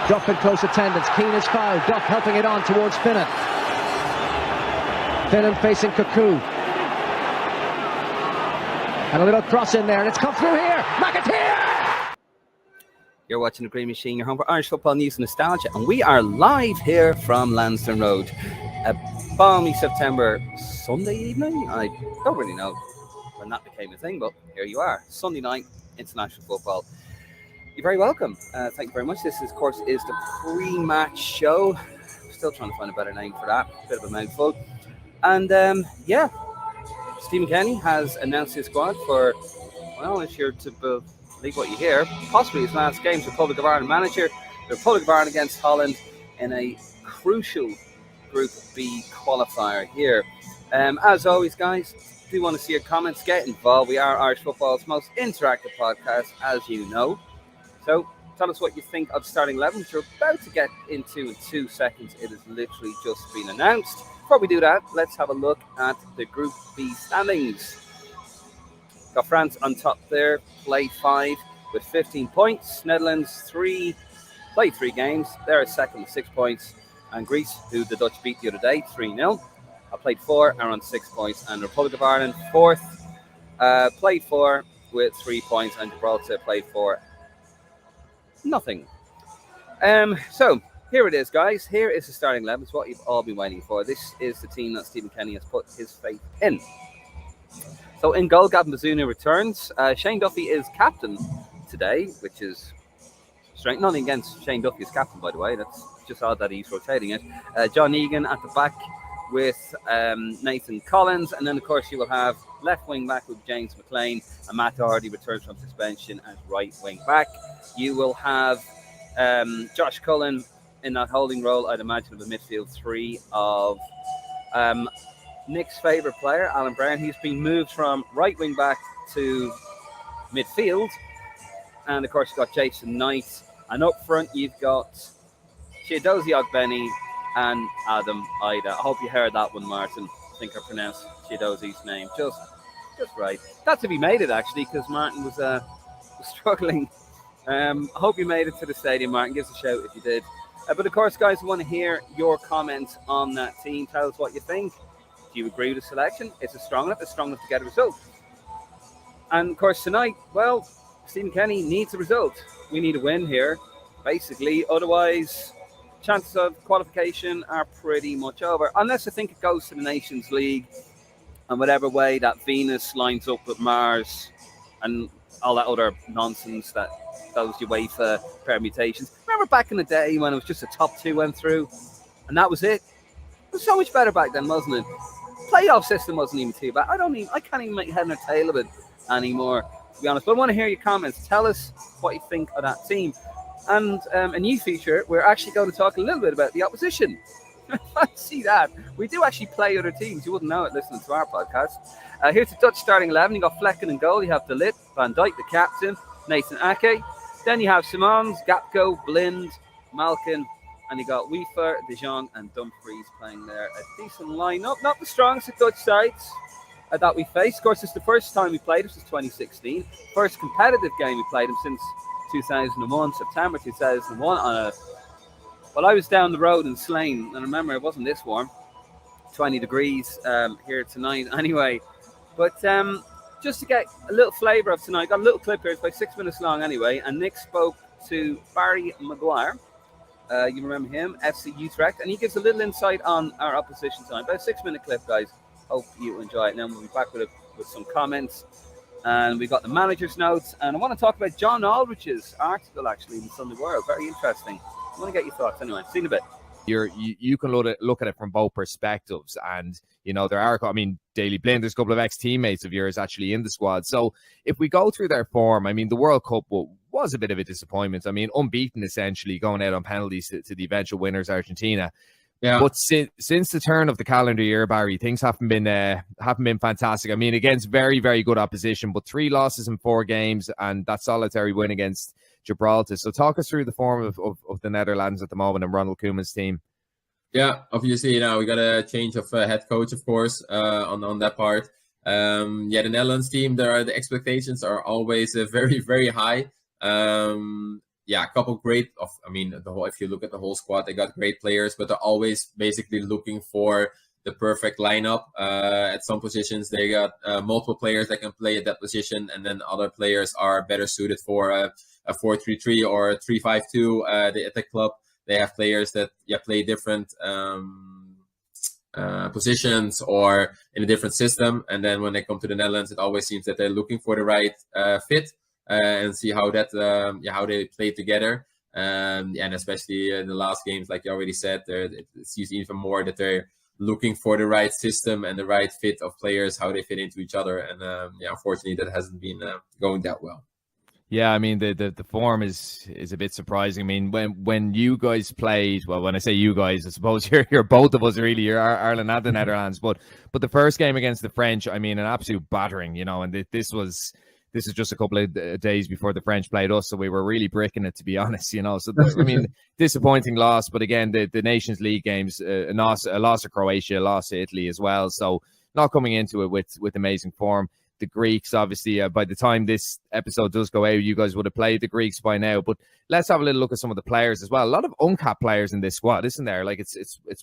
Duff in close attendance. Keane is fouled. Duff helping it on towards Finnan. Finnan facing Cuckoo. And a little cross in there, and it's come through here. McAteer! You're watching The Green Machine, your home for Irish football news and nostalgia, and we are live here from Lansdowne Road. A balmy September Sunday evening. I don't really know when that became a thing, but here you are. Sunday night, international football. You're very welcome. Thank you very much. This, of course, is the pre-match show. Still trying to find a better name for that. Bit of a mouthful. And, Stephen Kenny has announced his squad for, well, if you're to believe what you hear, possibly his last game as Republic of Ireland manager. The Republic of Ireland against Holland in a crucial Group B qualifier here. As always, guys, do want to see your comments. Get involved. We are Irish football's most interactive podcast, as you know. So tell us what you think of starting 11, which you're about to get into in 2 seconds. It has literally just been announced. Before we do that, let's have a look at the Group B standings. Got France on top there, play 5 with 15 points. Netherlands played 3 games. They're second with 6 points. And Greece, who the Dutch beat the other day, 3-0. Played 4, are on 6 points. And Republic of Ireland, fourth, played 4 with 3 points. And Gibraltar played 4. Nothing. So here it is, guys. Here is the starting 11. It's what you've all been waiting for. This is the team that Stephen Kenny has put his faith in. So in goal, Gavin Bazunu returns. Shane Duffy is captain today, which is strange. Nothing against Shane Duffy as captain, by the way. That's just odd that he's rotating it. John Egan at the back with Nathan Collins. And then, of course, you will have left wing back with James McLean, and Matt Doherty returns from suspension as right wing back. You will have Josh Cullen in that holding role, I'd imagine, of the midfield 3 of Nick's favourite player, Alan Brown. He's been moved from right wing back to midfield. And, of course, you've got Jason Knight. And up front, you've got Chiedozie Ogbeni and Adam Ida. I hope you heard that one, Martin. I think I pronounced Chiedozie's name just right. That's if he made it, actually, because Martin was struggling. I hope you made it to the stadium, Martin. Give us a shout if you did. But, of course, guys, we want to hear your comments on that team. Tell us what you think. Do you agree with the selection? Is it strong enough? It's strong enough to get a result. And, of course, tonight, well, Stephen Kenny needs a result. We need a win here, basically. Otherwise, chances of qualification are pretty much over. Unless I think it goes to the Nations League and whatever way that Venus lines up with Mars and all that other nonsense that those UEFA permutations. Remember back in the day when it was just a top 2 went through and that was it? It was so much better back then, wasn't it? Playoff system wasn't even too bad. I can't even make head nor tail of it anymore, to be honest. But I want to hear your comments. Tell us what you think of that team. And a new feature, we're actually going to talk a little bit about the opposition. I see that. We do actually play other teams. You wouldn't know it listening to our podcast. Here's the Dutch starting 11. You got Flecken in goal. You have De Ligt, Van Dijk, the captain, Nathan Ake. Then you have Simons, Gapco, Blind, Malkin, and you got Wiefer, De Jong, and Dumfries playing there. A decent lineup. Not the strongest of Dutch sides that we faced. Of course, it's the first time we played him since 2016. First competitive game we played him since 2001, September 2001. I was down the road in Slane, and I remember it wasn't this warm. 20 degrees here tonight anyway. But just to get a little flavour of tonight, got a little clip here. It's about 6 minutes long anyway. And Nick spoke to Barry Maguire. You remember him, FC Utrecht. And he gives a little insight on our opposition tonight. About a 6-minute clip, guys. Hope you enjoy it. And then we'll be back with some comments. And we got the manager's notes. And I want to talk about John Aldrich's article, actually, in the Sunday World. Very interesting. I want to get your thoughts anyway. See you in a bit. You can look at it from both perspectives, and there are, Daley Blind, there's a couple of ex-teammates of yours actually in the squad. So if we go through their form, the World Cup was a bit of a disappointment. Unbeaten essentially, going out on penalties to the eventual winners, Argentina. Yeah. But since the turn of the calendar year, Barry, things haven't been fantastic. Against very, very good opposition, but 3 losses in 4 games, and that solitary win against Gibraltar. So talk us through the form of the Netherlands at the moment and Ronald Koeman's team. Yeah, obviously, we got a change of head coach, of course, on that part. The Netherlands team, the expectations are always very, very high. a couple great if you look at the whole squad, they got great players, but they're always basically looking for the perfect lineup. At some positions, they got multiple players that can play at that position, and then other players are better suited for a 4-3-3 or a 3-5-2. At the club, they have players that play different positions or in a different system. And then when they come to the Netherlands, it always seems that they're looking for the right fit and see how that how they play together. And especially in the last games, like you already said, it seems even more that they're looking for the right system and the right fit of players, how they fit into each other. And unfortunately, that hasn't been going that well. Yeah, I mean the form is a bit surprising. I mean when you guys played, well, when I say you guys, I suppose you're both of us really. You're Ireland and the Netherlands, but the first game against the French, I mean, an absolute battering, and this is just a couple of days before the French played us, so we were really bricking it, to be honest, So I mean, disappointing loss, but again, the Nations League games, a loss to Croatia, a loss to Italy as well, so not coming into it with amazing form. The Greeks, obviously, by the time this episode does go out, you guys would have played the Greeks by now. But let's have a little look at some of the players as well. A lot of uncapped players in this squad, isn't there? Like it's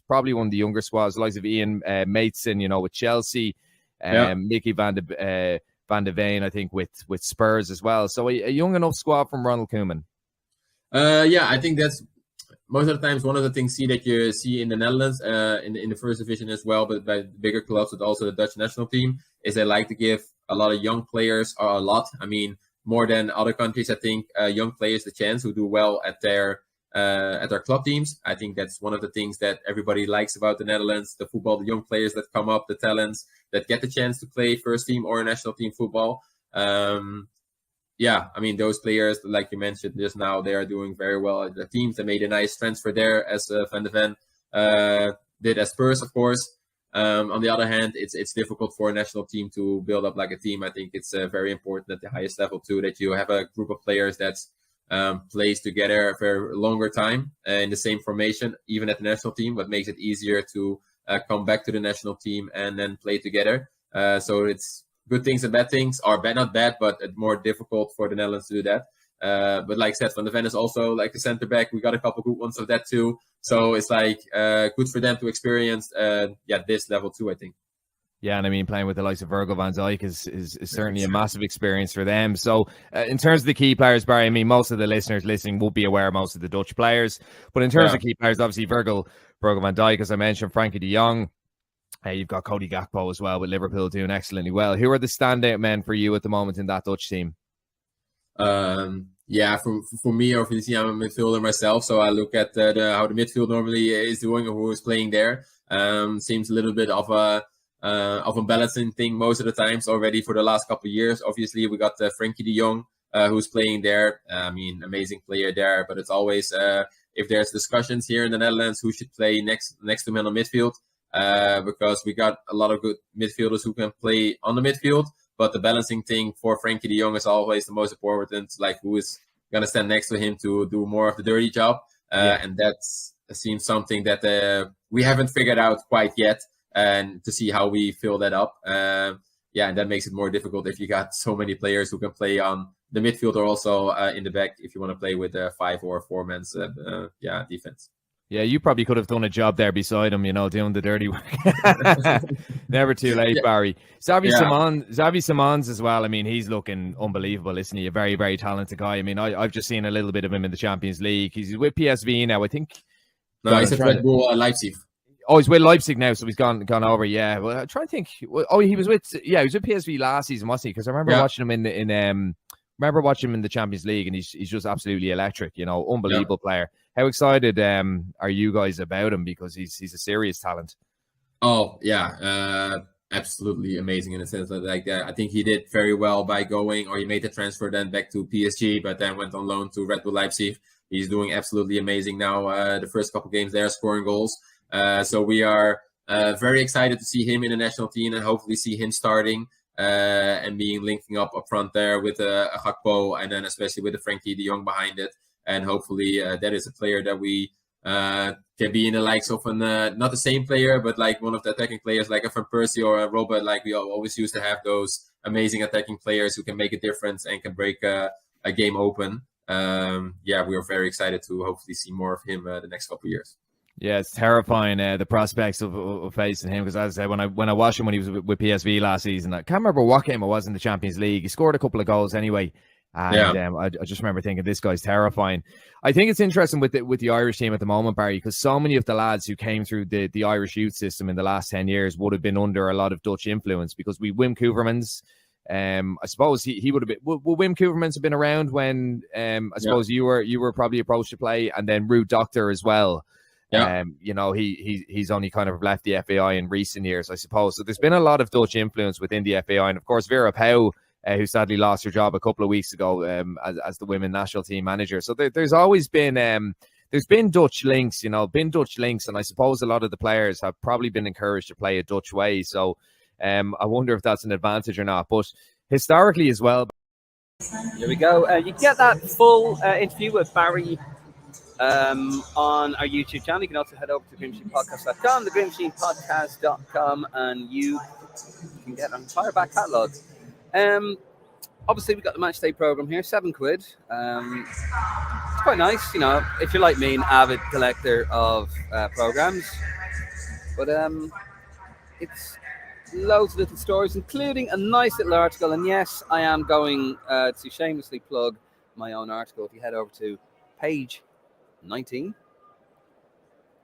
probably one of the younger squads, the likes of Ian Maitson, with Chelsea, Mickey van de Veen, I think, with Spurs as well. So a young enough squad from Ronald Koeman. I think that's most of the times one of the things that you see in the Netherlands, in the first division as well, but by bigger clubs, but also the Dutch national team, is they like to give a lot of young players, or a lot, I mean, more than other countries, I think, young players the chance who do well at their club teams. I think that's one of the things that everybody likes about the Netherlands, the football, the young players that come up, the talents that get the chance to play first team or national team football. I mean, those players, like you mentioned just now, they are doing very well at the teams. They made a nice transfer there, as Van de Ven did at Spurs, of course. On the other hand, it's difficult for a national team to build up like a team. I think it's very important at the highest level too, that you have a group of players that plays together for a longer time in the same formation, even at the national team, what makes it easier to come back to the national team and then play together. So it's good things and bad things, or not bad, but more difficult for the Netherlands to do that. But like I said, Van de Ven is also like the center back. We got a couple good ones of that too. So it's like good for them to experience this level too, I think. Yeah, and I mean, playing with the likes of Virgil van Dijk is certainly a massive experience for them. So in terms of the key players, Barry, I mean, most of the listeners listening will be aware of most of the Dutch players. But in terms of key players, obviously Virgil van Dijk, as I mentioned, Frankie de Jong. You've got Cody Gakpo as well, with Liverpool doing excellently well. Who are the standout men for you at the moment in that Dutch team? For me, obviously, I'm a midfielder myself, so I look at how the midfield normally is doing and who is playing there. Seems a little bit of a balancing thing most of the times already for the last couple of years. Obviously, we got Frankie de Jong, who's playing there. I mean, amazing player there, but it's always if there's discussions here in the Netherlands who should play next to him on midfield, because we got a lot of good midfielders who can play on the midfield. But the balancing thing for Frankie de Jong is always the most important, like who is going to stand next to him to do more of the dirty job. And that seems something that we haven't figured out quite yet, and to see how we fill that up. And that makes it more difficult if you got so many players who can play on the midfield or also in the back if you want to play with 5 or 4 men's defense. Yeah, you probably could have done a job there beside him, doing the dirty work. Never too late, Barry. Xavi Simons as well. I mean, he's looking unbelievable, isn't he? A very, very talented guy. I mean, I've just seen a little bit of him in the Champions League. He's with PSV now, I think. No, he's at Red Bull Leipzig. Oh, he's with Leipzig now, so he's gone over. Yeah, well, I'm trying to think. Oh, he was with PSV last season, wasn't he? Because I remember watching him in the Champions League, and he's just absolutely electric. Unbelievable player. How excited are you guys about him? Because he's a serious talent. Oh yeah, absolutely amazing in a sense like that. I think he did very well by he made the transfer then back to PSG, but then went on loan to Red Bull Leipzig. He's doing absolutely amazing now. The first couple games there, scoring goals. So we are very excited to see him in the national team and hopefully see him starting and linking up front there with a Gakpo, and then especially with the Frankie de Jong behind it. And hopefully that is a player that we can be in the likes of not the same player, but like one of the attacking players like a Van Persie or a Robert. Like we always used to have those amazing attacking players who can make a difference and can break a game open. we are very excited to hopefully see more of him the next couple of years. Yeah, it's terrifying, the prospects of facing him, because as I said, when I watched him when he was with PSV last season, I can't remember what game it was in the Champions League. He scored a couple of goals anyway, and I just remember thinking, this guy's terrifying. I think it's interesting with the Irish team at the moment, Barry, because so many of the lads who came through the Irish youth system in the last 10 years would have been under a lot of Dutch influence, because Wim Koevermans, I suppose he would have been. Will Wim Koevermans have been around when I suppose you were probably approached to play, and then Ruud Doctor as well. Yeah. He's only kind of left the FAI in recent years, I suppose. So there's been a lot of Dutch influence within the FAI, and of course Vera Pauw, who sadly lost her job a couple of weeks ago as the women national team manager. So there's always been there's been Dutch links, and I suppose a lot of the players have probably been encouraged to play a Dutch way. So I wonder if that's an advantage or not. But historically as well. Here we go. You get that full interview with Barry on our YouTube channel. You can also head over to greenmachinepodcast.com, thegreenshinepodcast.com, and you can get an entire back catalogue. Obviously, we've got the match day program here, £7. It's quite nice, if you're like me, an avid collector of programs. But it's loads of little stories, including a nice little article. And yes, I am going to shamelessly plug my own article. If you head over to page 19,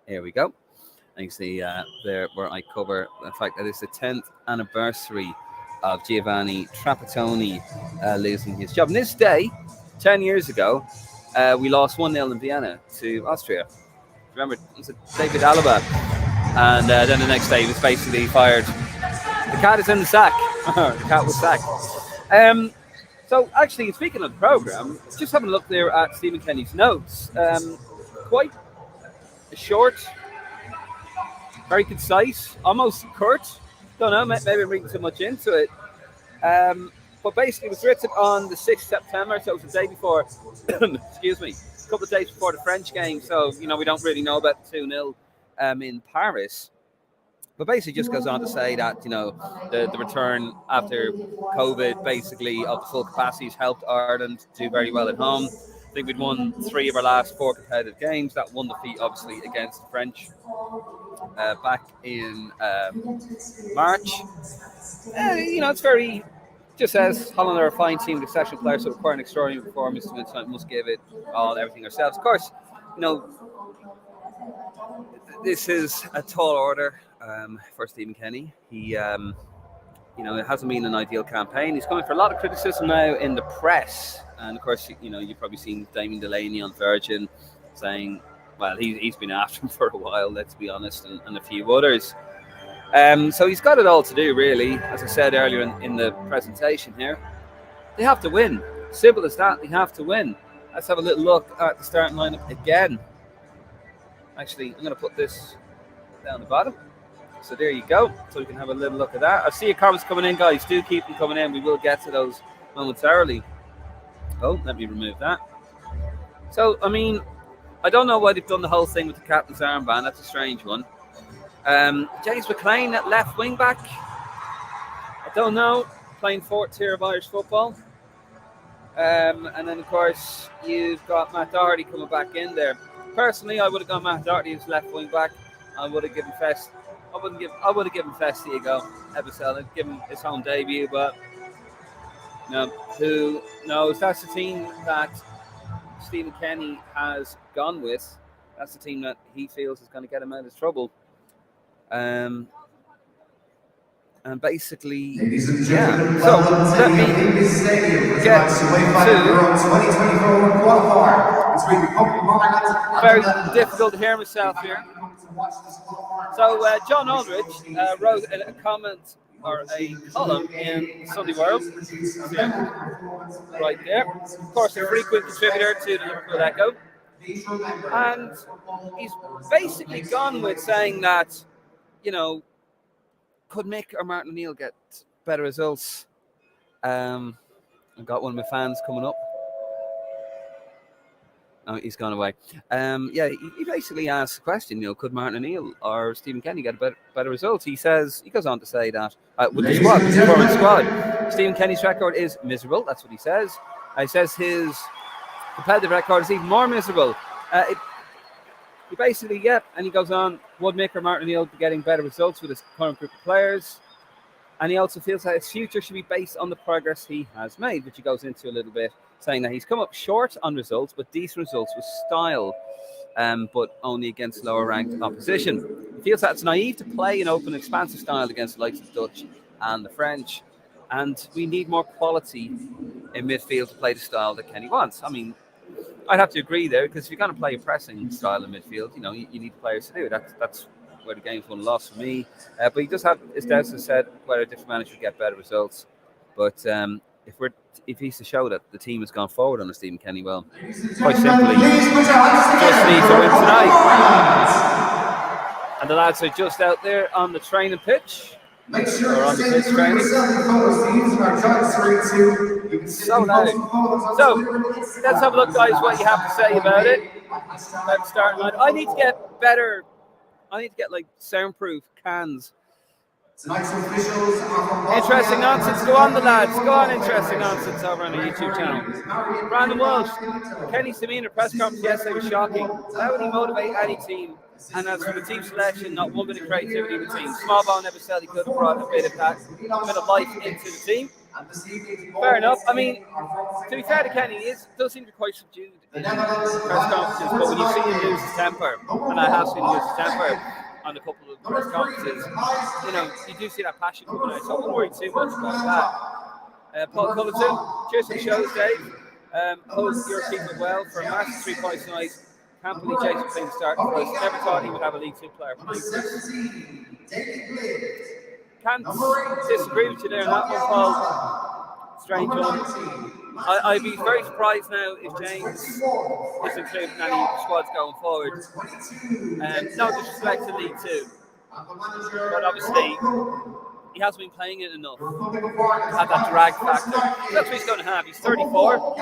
here we go, and you can see there where I cover the fact that it's the 10th anniversary of Giovanni Trapattoni losing his job. And this day, 10 years ago, we lost 1-0 in Vienna to Austria. Remember, it was David Alaba, and then the next day he was basically fired. The cat is in the sack. The cat was sacked. So actually, speaking of the programme, just having a look there at Stephen Kenny's notes. Quite short, very concise, almost curt. Don't know, maybe I'm reading too much into it. But basically, it was written on the 6th September, so it was the day before, excuse me, a couple of days before the French game. So, we don't really know about the 2-0 in Paris. But basically just goes on to say that, the return after COVID, basically, of the full capacities helped Ireland do very well at home. I think we'd won 3 of our last 4 competitive games. That one defeat, obviously, against the French back in March. It's very, just says, Holland are a fine team with exceptional players who require an extraordinary performance to win tonight. Must give it all, everything ourselves. Of course, this is a tall order for Stephen Kenny. He, it hasn't been an ideal campaign. He's coming for a lot of criticism now in the press. And of course, you've probably seen Damien Delaney on Virgin saying, well, he's been after him for a while, let's be honest, and a few others. So he's got it all to do, really. As I said earlier in the presentation here, they have to win. Simple as that, they have to win. Let's have a little look at the starting lineup again. Actually, I'm going to put this down the bottom. So there you go. So we can have a little look at that. I see your comments coming in, guys. Do keep them coming in. We will get to those momentarily. Oh, let me remove that. So, I don't know why they've done the whole thing with the captain's armband. That's a strange one. James McLean at left wing back. I don't know. Playing 4th tier of Irish football. And then, of course, you've got Matt Doherty coming back in there. Personally, I would have gone Matt Doherty as left wing back. I would have given Fest. I would have given Festy a go. Ebersell, give him his home debut, but who knows? That's the team that Stephen Kenny has gone with. That's the team that he feels is going to get him out of trouble. And basically, yeah. So let me get to very difficult to hear myself here. So John Aldridge wrote a comment or a column in Sunday World, right there. Of course, a frequent contributor to the Liverpool Echo. And he's basically gone with saying that, could Mick or Martin O'Neill get better results? I've got one of my fans coming up. Oh, he's gone away. He basically asked the question, could Martin O'Neill or Stephen Kenny get a better results? He goes on to say that with the current squad, Stephen Kenny's record is miserable. That's what he says. He says his competitive record is even more miserable. He basically, and he goes on, would Mick or Martin O'Neill be getting better results with his current group of players? And he also feels that his future should be based on the progress he has made, which he goes into a little bit, saying that he's come up short on results, but decent results with style, but only against lower-ranked opposition. He feels that it's naive to play an open, expansive style against the likes of the Dutch and the French, and we need more quality in midfield to play the style that Kenny wants. I mean, I'd have to agree there, because if you're going to play a pressing style in midfield, you need players to do it. That's where the game's won and lost for me. But he does have his doubts, as said, whether a different manager would get better results. But if he's to show that the team has gone forward under Stephen Kenny, well, quite simply, just need to win tonight. And the lads are just out there on the training pitch. Make sure on the pitch training. So loud. So let's have a look, guys, what you have to say about it. Let's start. I need to get better. I need to get soundproof cans. Interesting nonsense. Go on, the lads. Go on, interesting nonsense over on the YouTube channel. Brandon Walsh. Kenny's demeanour press conference yesterday was shocking. How would he motivate any team? And as for the team selection, not one bit of creativity in the team. Smallbone never said he could have brought a bit of life into the team. Fair enough. I mean, to be fair to Kenny, he does seem to be quite subdued in press conferences, but when you see him lose his temper, and I have seen him lose his temper on a couple of press conferences, you do see that passion coming out. So I wouldn't worry too much about that. Paul Cullerton, cheers to the shows, Dave. Hope you're keeping well for a massive 3 points tonight. Can't believe Jason playing start for us. Never thought he would have a League Two player playing for us. Can't disagree with you there on that one, Paul. Strange one. I'd be very surprised now if James is included in any squads going forward. No disrespect to League Two, but obviously he hasn't been playing it enough. Had that drag factor. That's what he's going to have. He's 34.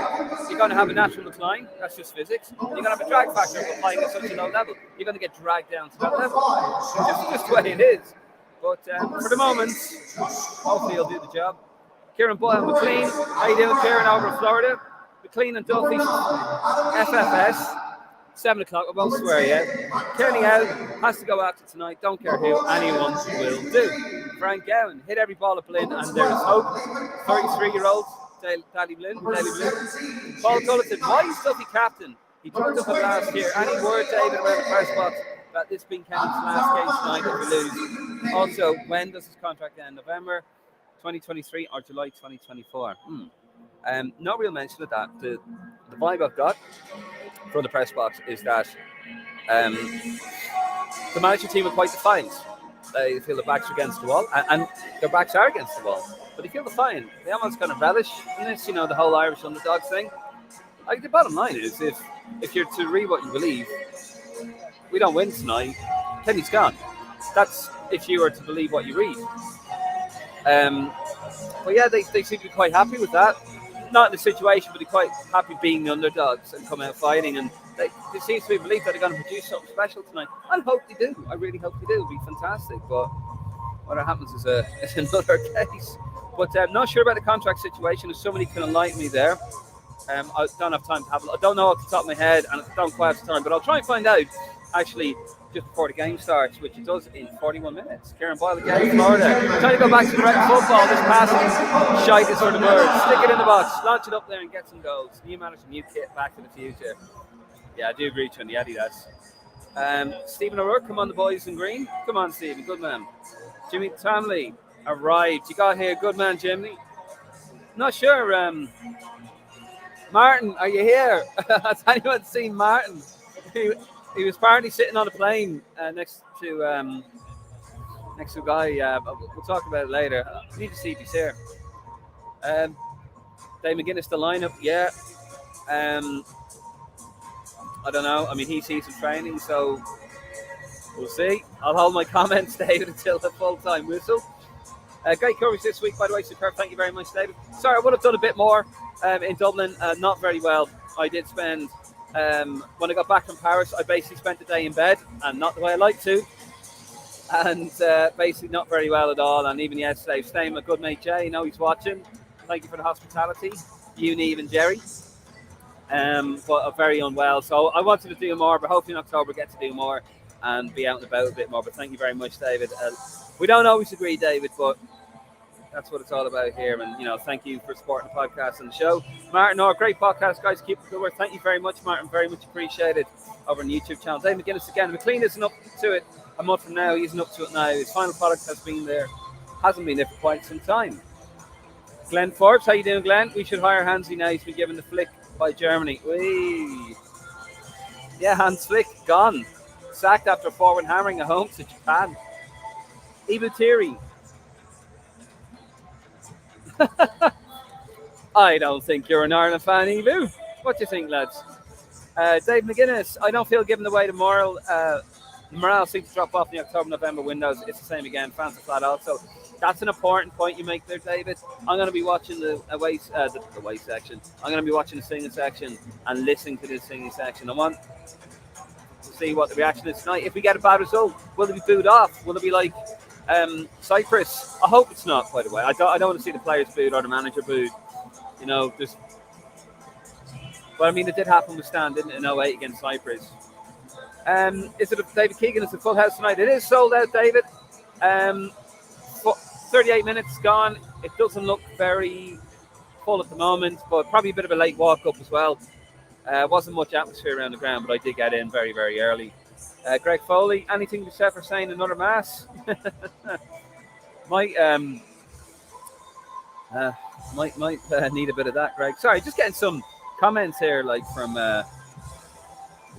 You're going to have a natural decline. That's just physics. You're going to have a drag factor for playing at such a low level. You're going to get dragged down to that level. It's just the way it is. But for the moment, hopefully he'll do the job. Kieran Boyle, McLean. How you doing, Kieran, over in Florida? McLean and Duffy, FFS. 7 o'clock, I won't swear yet. Kearney out, has to go after tonight. Don't care who, anyone will do. Frank Gowan, hit every ball at Blinn, and there is hope. 33-year-old Daly Blinn. Paul Cullerton, why is Duffy captain? He turned up last year. Any word, David, around the press box that this being Kenny's last game tonight if we lose? Also, when does his contract end? November 2023 or July 2024? No real mention of that. The vibe I've got from the press box is that the management team are quite defiant. They feel the backs are against the wall, and their backs are against the wall. But they feel defiant. They almost kind of relish in this, the whole Irish underdogs thing. Like, the bottom line is, if you're to read what you believe, we don't win tonight, Kenny's gone. That's if you were to believe what you read. But yeah, they seem to be quite happy with that. Not in the situation, but they're quite happy being the underdogs and come out fighting. And there seems to be a belief that they're going to produce something special tonight. I hope they do. I really hope they do. It'll be fantastic. But what happens is another case. But I'm not sure about the contract situation. If somebody can enlighten me there. I don't have time to have. I don't know off the top of my head, and I don't quite have time. But I'll try and find out. Actually, just before the game starts, which it does in 41 minutes. Kieran Boyle again, Florida. Trying to go back to the right football. This passing shite is for the birds. Stick it in the box, launch it up there, and get some goals. New manager, new kit, back to the future. Yeah, I do agree with you on the Adidas. Stephen O'Rourke, come on, the boys in green. Come on, Stephen, good man. Jimmy Tamley arrived. You got here, good man, Jimmy. Not sure. Martin, are you here? Has anyone seen Martin? He was apparently sitting on a plane next to a guy. We'll talk about it later. I need to see if he's here. Dave McGuinness, the lineup, yeah. I don't know. I mean, he sees some training, so we'll see. I'll hold my comments, David, until the full-time whistle. Great coverage this week, by the way, superb. Thank you very much, David. Sorry, I would have done a bit more in Dublin. Not very well. I did spend... when I got back from Paris, I basically spent the day in bed, and not the way I like to, and basically not very well at all. And even yesterday, staying with my good mate Jay, he's watching. Thank you for the hospitality, you, Neve, and Jerry. but are very unwell. So I wanted to do more, but hopefully in October get to do more and be out and about a bit more. But thank you very much, David. We don't always agree, David, but that's what it's all about here. And, thank you for supporting the podcast and the show. Martin, great podcast, guys. Keep it good work. Thank you very much, Martin. Very much appreciated over on the YouTube channel. Dave McGuinness again. McLean isn't up to it a month from now. He isn't up to it now. His final product hasn't been there for quite some time. Glenn Forbes, how you doing, Glenn? We should hire Hansi now. He's been given the flick by Germany. Whee. Yeah, Hans Flick, gone. Sacked after forward hammering a home to Japan. Ibu Thierry. I don't think you're an Ireland fan, Ibu. What do you think, lads? Dave McGuinness, I don't feel given away tomorrow. Morale seems to drop off in the October-November windows. It's the same again. Fans are flat out. So that's an important point you make there, David. I'm going to be watching the away section. I'm going to be watching the singing section and listening to the singing section. I want to see what the reaction is tonight. If we get a bad result, will it be booed off? Will it be like Cyprus? I hope it's not, by the way. I don't want to see the players booed or the manager booed. But I mean, it did happen with Stan, didn't it, in 08 against Cyprus. Is it David Keegan? It's a full house tonight. It is sold out, David. 38 minutes gone. It doesn't look very full at the moment, but probably a bit of a late walk up as well. Wasn't much atmosphere around the ground, but I did get in very, very early. Greg Foley, anything to say for saying another mass? Might need a bit of that, Greg. Sorry, just getting some comments here, like from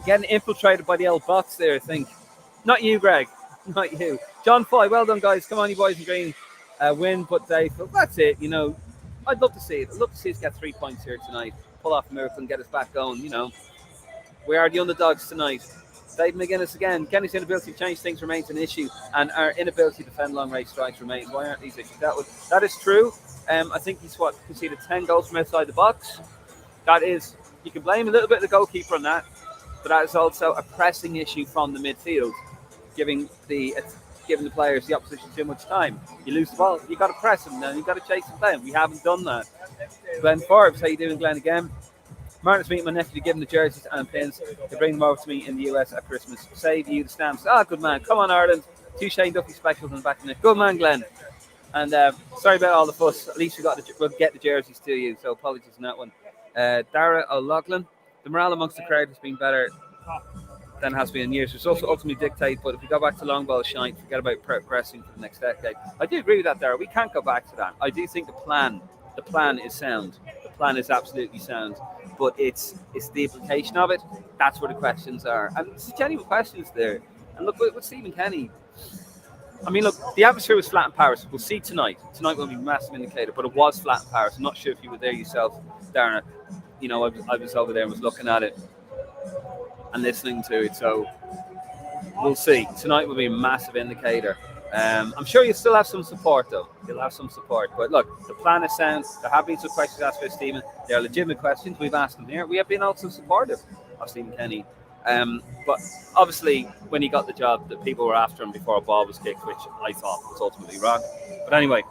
getting infiltrated by the old bots there, I think. Not you, Greg. Not you. John Foy, well done, guys. Come on, you boys in green. Win, but that's it. I'd love to see it. I'd love to see us get 3 points here tonight. Pull off a miracle and get us back going. We are the underdogs tonight. Dave McGuinness again. Kenny's inability to change things remains an issue, and our inability to defend long range strikes remains. Why aren't these issues dealt with? That is true. I think he's conceded 10 goals from outside the box. That is, you can blame a little bit of the goalkeeper on that, but that is also a pressing issue from the midfield, giving the players, the opposition, too much time. You lose the ball, you got to press them now, you got to chase them down. We haven't done that. Glenn Forbes, how you doing, Glenn, again? Martin's meeting my nephew to give him the jerseys and pins to bring them over to me in the US at Christmas. Save you the stamps. Good man. Come on, Ireland. 2 Shane Duffy specials in the back of the net. Good man, Glenn. And sorry about all the fuss. At least we'll get the jerseys to you, so apologies on that one. Dara O'Loughlin, the morale amongst the crowd has been better than has been in years. It's also ultimately dictate, but if we go back to long ball shine, forget about progressing for the next decade. I do agree with that, Dara. We can't go back to that. I do think the plan is sound. The plan is absolutely sound, but it's the implication of it. That's where the questions are, and it's genuine questions there. And look, with Stephen Kenny, I mean, look, the atmosphere was flat in Paris. We'll see tonight. Tonight will be a massive indicator, but it was flat in Paris. I'm not sure if you were there yourself, Darren. I was over there and was looking at it and listening to it. So we'll see. Tonight will be a massive indicator. I'm sure you'll still have some support, though. You'll have some support. But look, the plan is sound. There have been some questions asked by Stephen. They are legitimate questions. We've asked them here. We have been also supportive of Stephen Kenny. But obviously, when he got the job, the people were after him before a ball was kicked, which I thought was ultimately wrong. But anyway,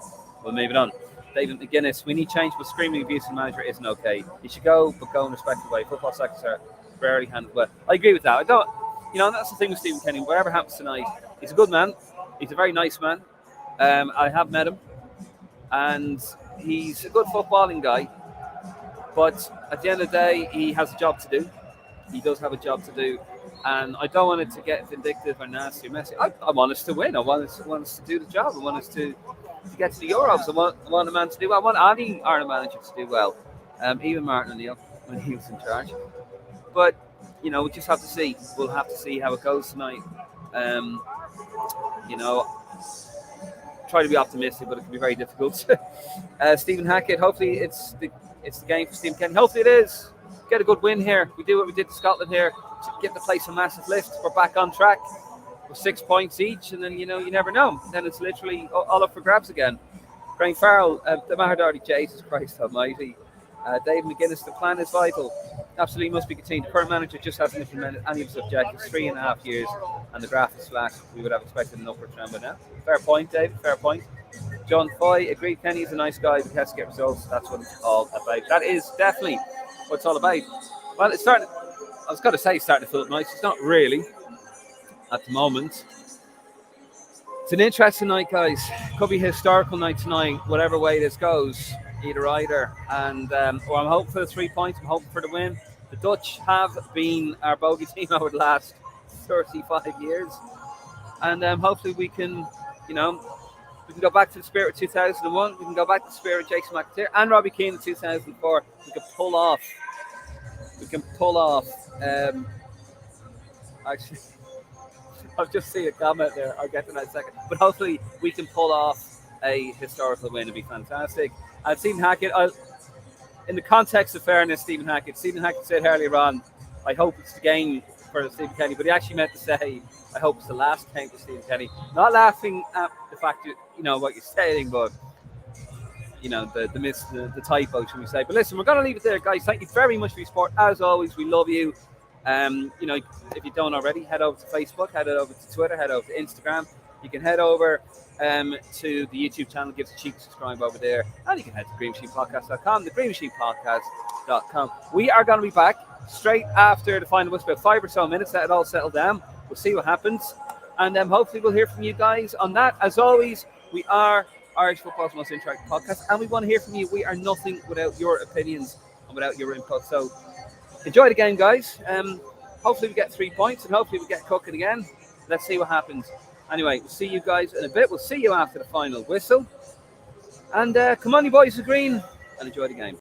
we'll move it on. David McGuinness, we need change, but screaming abuse of the manager isn't okay. He should go, but go in a respectful way. Football seconds are rarely handled well. I agree with that. I don't, that's the thing with Stephen Kenny. Whatever happens tonight, he's a good man. He's a very nice man. I have met him, and he's a good footballing guy. But at the end of the day, he has a job to do. He does have a job to do, and I don't want it to get vindictive or nasty or messy. I want us to win. I want us to do the job. I want us to get to the Euros. I want the man to do well. I want any Ireland manager to do well, even Martin O'Neill when he was in charge. But we just have to see. We'll have to see how it goes tonight. Try to be optimistic, but it can be very difficult. Stephen Hackett, hopefully it's the game for Stephen Kenny. Hopefully it is. Get a good win here. We do what we did to Scotland here. Get the place a massive lift. We're back on track with 6 points each, and then you never know. Then it's literally all up for grabs again. Graham Farrell, the Mahardarty, Jesus Christ Almighty. Dave McGuinness, the plan is vital. Absolutely must be continued. The current manager just hasn't implemented any of his objectives. 3.5 years, and the graph is flat. We would have expected an upward trend by now. Fair point, David. Fair point. John Foy, agreed. Kenny's a nice guy, but he has to get results. That's what it's all about. That is definitely what it's all about. Well, it's starting. I was going to say it's starting to feel nice. It's not really at the moment. It's an interesting night, guys. Could be a historical night tonight, whatever way this goes, either. And well, I'm hoping for the 3 points. I'm hoping for the win. The Dutch have been our bogey team over the last 35 years. And hopefully we can, we can go back to the spirit of 2001. We can go back to the spirit of Jason McAteer and Robbie Keane in 2004. We can pull off. Actually, I've just seen a comment there. I'll get to that in a second. But hopefully we can pull off a historical win. It'd be fantastic. And Stephen Hackett, in the context of fairness, Stephen Hackett said earlier on, I hope it's the game for Stephen Kenny, but he actually meant to say, I hope it's the last game for Stephen Kenny. Not laughing at the fact that, what you're saying, but, the typo, should we say. But listen, we're going to leave it there, guys. Thank you very much for your support. As always, we love you. If you don't already, head over to Facebook, head over to Twitter, head over to Instagram. You can head over to the YouTube channel, give us a cheap subscribe over there, and you can head to greenmachinepodcast.com, the greenmachinepodcast.com. We are going to be back straight after the final whistle, about 5 or so minutes. Let it all settle down. We'll see what happens, and hopefully we'll hear from you guys on that. As always, we are Irish football's most interactive podcast, and we want to hear from you. We are nothing without your opinions and without your input. So enjoy the game, guys. Hopefully we get 3 points, and hopefully we get cooking again. Let's see what happens. Anyway, we'll see you guys in a bit. We'll see you after the final whistle. And come on, you boys of green, and enjoy the game.